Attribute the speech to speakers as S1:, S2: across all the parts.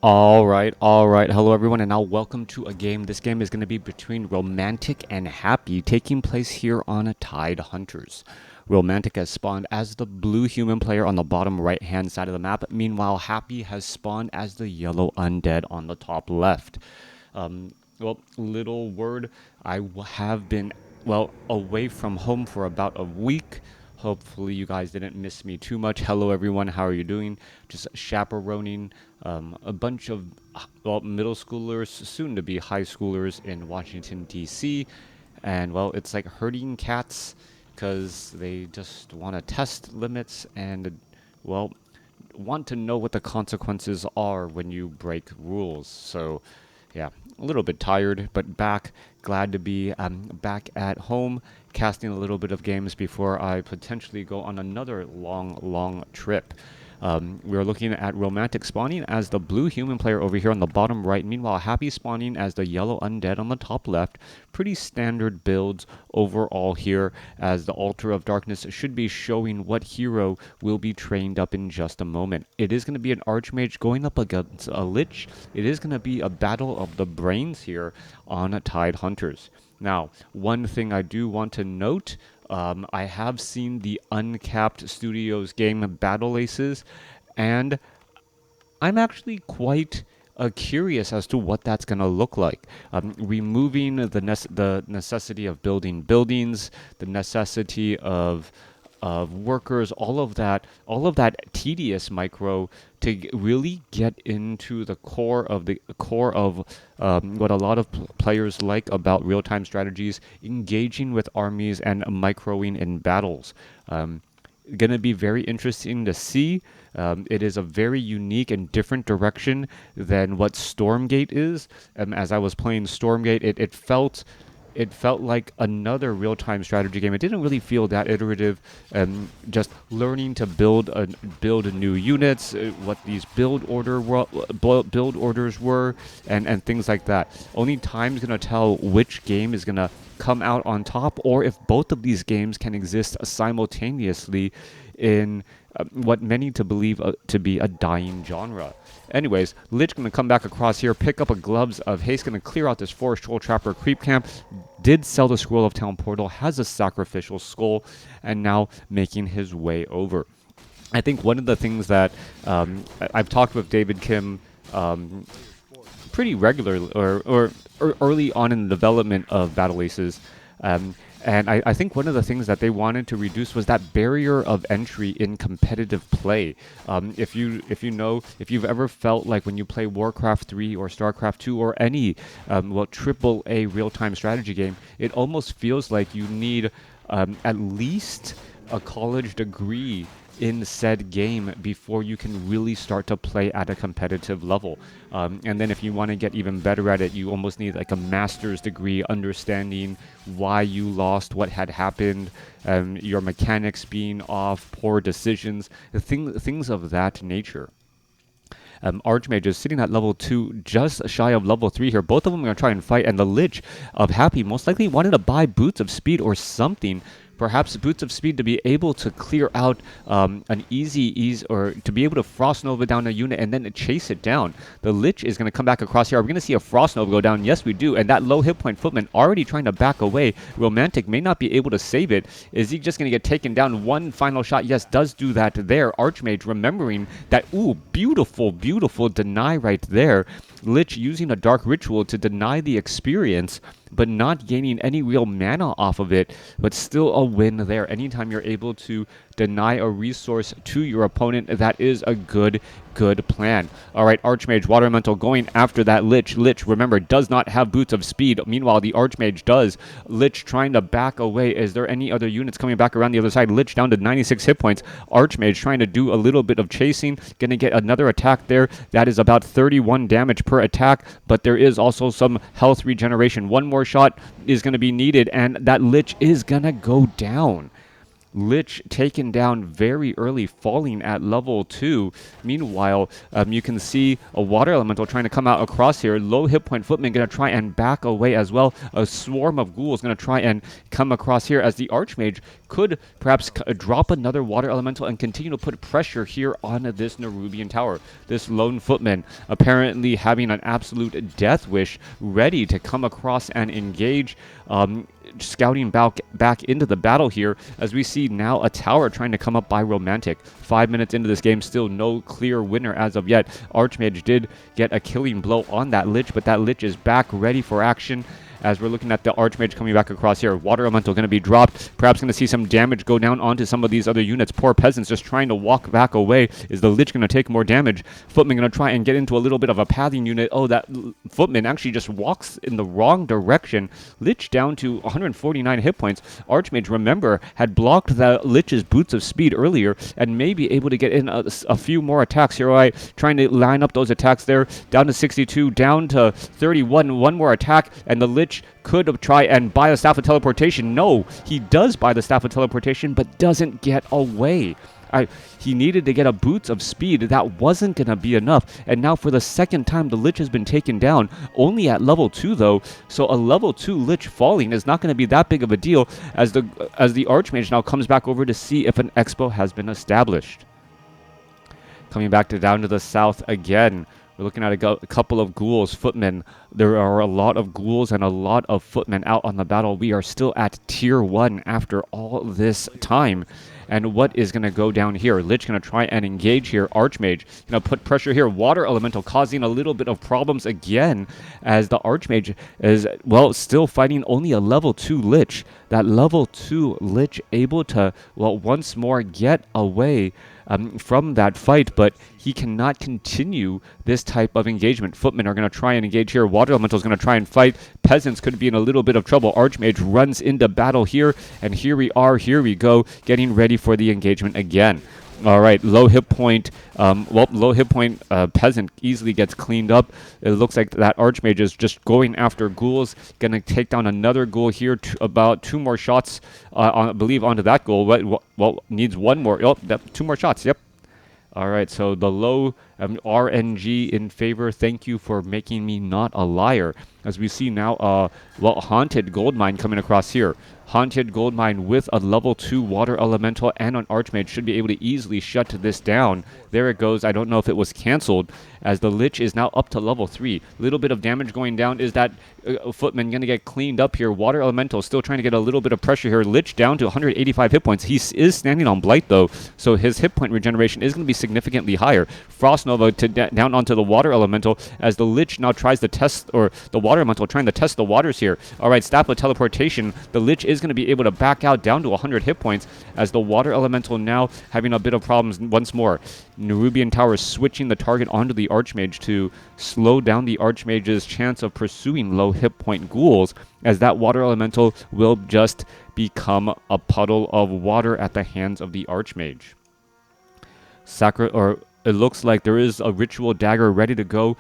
S1: All right, all right. Hello, everyone, and now welcome to a game. This game is going to be between Romantic and Happy, taking place here on Tide Hunters. Romantic has spawned as the blue human player on the bottom right-hand side of the map. Meanwhile, Happy has spawned as the yellow undead on the top left. Little word, have been, away from home for about a week. Hopefully you guys didn't miss me too much. Hello everyone, how are you doing? Just chaperoning a bunch of middle schoolers, soon to be high schoolers in Washington D.C. And it's like herding cats because they just want to test limits and well want to know what the consequences are when you break rules. So yeah, a little bit tired, but back. Glad to be back at home, casting a little bit of games before I potentially go on another long trip. We're looking at Romantic spawning as the blue human player over here on the bottom right. Meanwhile, Happy spawning as the yellow undead on the top left. Pretty standard builds overall here, as the Altar of Darkness should be showing what hero will be trained up in just a moment. It is going to be an Archmage going up against a Lich. It is going to be a battle of the brains here on Tide Hunters. Now, one thing I do want to note, I have seen the Uncapped Studios game Battle Aces, and I'm actually quite curious as to what that's going to look like. Removing the necessity of building buildings, the necessity of workers, all of that tedious micro to really get into the core of what a lot of players like about real-time strategies, engaging with armies and microing in battles. Going to be very interesting to see. It is a very unique and different direction than what Stormgate is. As I was playing Stormgate, it felt like another real-time strategy game. It didn't really feel that iterative. Just learning to build new units, what these build orders were, and things like that. Only time's gonna tell which game is gonna come out on top, or if both of these games can exist simultaneously in what many to believe to be a dying genre. Anyways, Lich gonna come back across here, pick up a Gloves of Haste, gonna clear out this Forest Troll Trapper creep camp, did sell the Scroll of Town Portal, has a Sacrificial Skull, and now making his way over. I think one of the things that I've talked with David Kim pretty regularly or early on in the development of Battle Aces. And I think one of the things that they wanted to reduce was that barrier of entry in competitive play. If you've ever felt like when you play WarCraft 3 or StarCraft 2 or any triple A real-time strategy game, it almost feels like you need at least a college degree in said game before you can really start to play at a competitive level. And then if you want to get even better at it, you almost need like a master's degree, understanding why you lost, what had happened, your mechanics being off, poor decisions, things of that nature. Archmage is sitting at level 2, just shy of level 3 here. Both of them are going to try and fight, and the Lich of Happy most likely wanted to buy Boots of Speed or something. Perhaps Boots of Speed to be able to clear out an ease, or to be able to Frost Nova down a unit and then chase it down. The Lich is going to come back across here. Are we going to see a Frost Nova go down? Yes, we do. And that low hit point Footman already trying to back away. Romantic may not be able to save it. Is he just going to get taken down? One final shot, yes, does do that there. Archmage remembering that, ooh, beautiful deny right there. Lich using a Dark Ritual to deny the experience, but not gaining any real mana off of it, but still a win there. Anytime you're able to deny a resource to your opponent, that is a good plan. All right, Archmage, Water Elemental going after that Lich. Lich, remember, does not have Boots of Speed. Meanwhile, the Archmage does. Lich trying to back away. Is there any other units coming back around the other side? Lich down to 96 hit points. Archmage trying to do a little bit of chasing. Going to get another attack there. That is about 31 damage per attack, but there is also some health regeneration. One more shot is going to be needed, and that Lich is going to go down. Lich taken down very early, falling at level 2. Meanwhile, you can see a water elemental trying to come out across here. Low hit point footman going to try and back away as well. A swarm of ghouls going to try and come across here as the Archmage could perhaps drop another water elemental and continue to put pressure here on this Nerubian tower. This lone footman apparently having an absolute death wish, ready to come across and engage. Scouting back into the battle here as we see now a tower trying to come up by Romantic. 5 minutes into this game, still no clear winner as of yet. Archmage did get a killing blow on that Lich, but that Lich is back ready for action. As we're looking at the Archmage coming back across here. Water Elemental going to be dropped. Perhaps going to see some damage go down onto some of these other units. Poor peasants just trying to walk back away. Is the Lich going to take more damage? Footman going to try and get into a little bit of a pathing unit. Oh, that Footman actually just walks in the wrong direction. Lich down to 149 hit points. Archmage, remember, had blocked the Lich's Boots of Speed earlier and may be able to get in a few more attacks here. All right, trying to line up those attacks there. Down to 62, down to 31. One more attack, and the Lich could try and buy the Staff of Teleportation. No, he does buy the Staff of Teleportation, but doesn't get away. He needed to get a Boots of Speed. That wasn't going to be enough. And now for the second time, the Lich has been taken down. Only at level 2, though. So a level 2 Lich falling is not going to be that big of a deal as the Archmage now comes back over to see if an Expo has been established. Coming back down to the south again. We're looking at a couple of ghouls, footmen. There are a lot of ghouls and a lot of footmen out on the battle. We are still at tier 1 after all this time. And what is going to go down here? Lich going to try and engage here. Archmage going to put pressure here. Water Elemental causing a little bit of problems again as the Archmage is, well, still fighting only a level 2 Lich. That level 2 Lich able to, well, once more get away from that fight, but he cannot continue this type of engagement. Footmen are going to try and engage here. Water Elemental is going to try and fight. Peasants could be in a little bit of trouble. Archmage runs into battle here, and here we go, getting ready for the engagement again. All right, low hit point. Low hit point peasant easily gets cleaned up. It looks like that Archmage is just going after ghouls. Going to take down another ghoul here. About 2 more shots, I believe, onto that ghoul. Well, needs 1 more. Oh, 2 more shots. Yep. All right, so the low RNG in favor. Thank you for making me not a liar. As we see now, Haunted Goldmine coming across here. Haunted Goldmine with a level 2 Water Elemental and an Archmage should be able to easily shut this down. There it goes. I don't know if it was canceled as the Lich is now up to level 3. Little bit of damage going down. Is that Footman going to get cleaned up here? Water Elemental still trying to get a little bit of pressure here. Lich down to 185 hit points. He is standing on Blight though, so his hit point regeneration is going to be significantly higher. Frost Nova down onto the Water Elemental as the Lich now tries to test, or the Water Elemental trying to test the waters here. All right, Staff of Teleportation. The Lich is going to be able to back out down to 100 hit points as the Water Elemental now having a bit of problems once more. Nerubian Tower switching the target onto the Archmage to slow down the Archmage's chance of pursuing low hit point ghouls, as that Water Elemental will just become a puddle of water at the hands of the Archmage. It looks like there is a Ritual Dagger ready to go.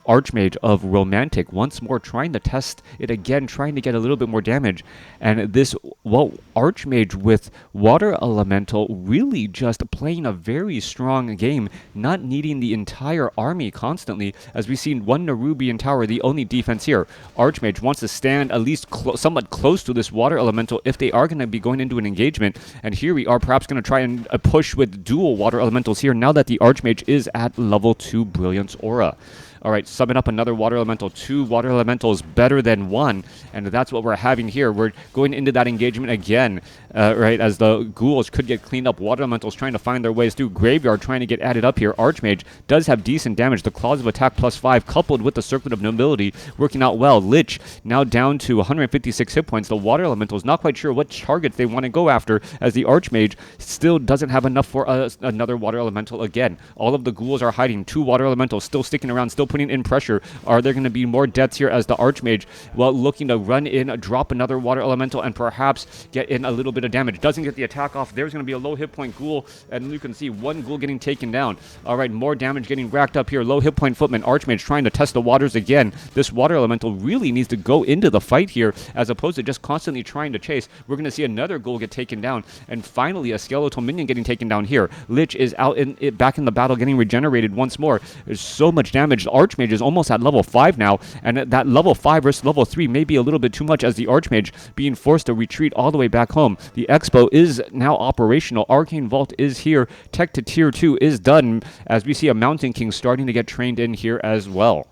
S1: Archmage of Romantic once more trying to test it again, trying to get a little bit more damage. And this, well, Archmage with Water Elemental really just playing a very strong game, not needing the entire army constantly, as we see one Nerubian Tower, the only defense here. Archmage wants to stand at least somewhat close to this Water Elemental if they are going to be going into an engagement. And here we are perhaps going to try and push with dual Water Elementals here now that the Archmage is at level 2 Brilliance Aura. All right, summon up another Water Elemental. 2 Water Elementals better than 1, and that's what we're having here. We're going into that engagement again, right, as the ghouls could get cleaned up. Water Elementals trying to find their ways through. Graveyard trying to get added up here. Archmage does have decent damage. The Claws of Attack +5 coupled with the Circlet of Nobility working out well. Lich now down to 156 hit points. The Water Elementals not quite sure what targets they want to go after, as the Archmage still doesn't have enough for another Water Elemental again. All of the ghouls are hiding. 2 Water Elementals still sticking around, still putting in pressure. Are there going to be more deaths here as the Archmage, well, looking to run in, drop another Water Elemental, and perhaps get in a little bit of damage? Doesn't get the attack off. There's going to be a low hit point Ghoul, and you can see one Ghoul getting taken down. All right, more damage getting racked up here. Low hit point Footman. Archmage trying to test the waters again. This Water Elemental really needs to go into the fight here as opposed to just constantly trying to chase. We're going to see another Ghoul get taken down, and finally a Skeletal Minion getting taken down here. Lich is out back in the battle, getting regenerated once more. There's so much damage. The Archmage is almost at level 5 now, and that level 5 versus level 3 may be a little bit too much as the Archmage being forced to retreat all the way back home. The Expo is now operational. Arcane Vault is here. Tech to tier 2 is done as we see a Mountain King starting to get trained in here as well.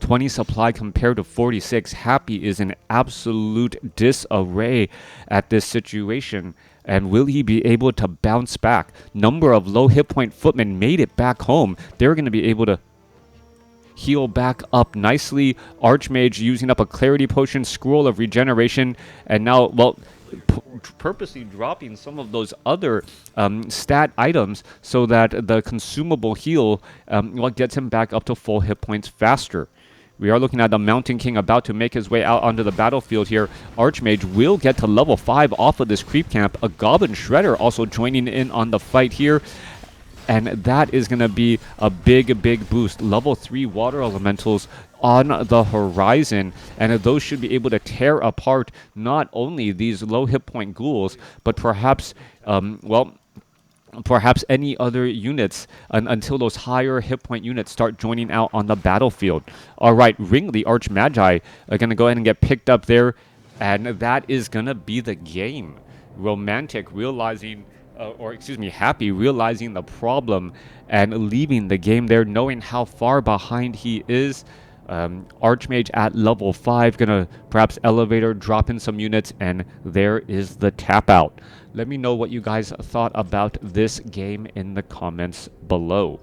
S1: 20 supply compared to 46. Happy is in absolute disarray at this situation. And will he be able to bounce back? Number of low hit point Footmen made it back home. They're going to be able to heal back up nicely. Archmage using up a Clarity Potion, Scroll of Regeneration, and now, well, purposely dropping some of those other stat items so that the consumable heal what gets him back up to full hit points faster. We are looking at the Mountain King about to make his way out onto the battlefield here. Archmage will get to level 5 off of this creep camp. A Goblin Shredder also joining in on the fight here. And that is going to be a big boost. Level 3 Water Elementals on the horizon. And those should be able to tear apart not only these low hit point ghouls, but perhaps, perhaps any other units until those higher hit point units start joining out on the battlefield. All right, Ring the Archmagi are going to go ahead and get picked up there, and that is going to be the game. Romantic realizing, Happy realizing the problem and leaving the game there, knowing how far behind he is. Archmage at level 5, gonna perhaps elevator, drop in some units, and there is the tap out. Let me know what you guys thought about this game in the comments below.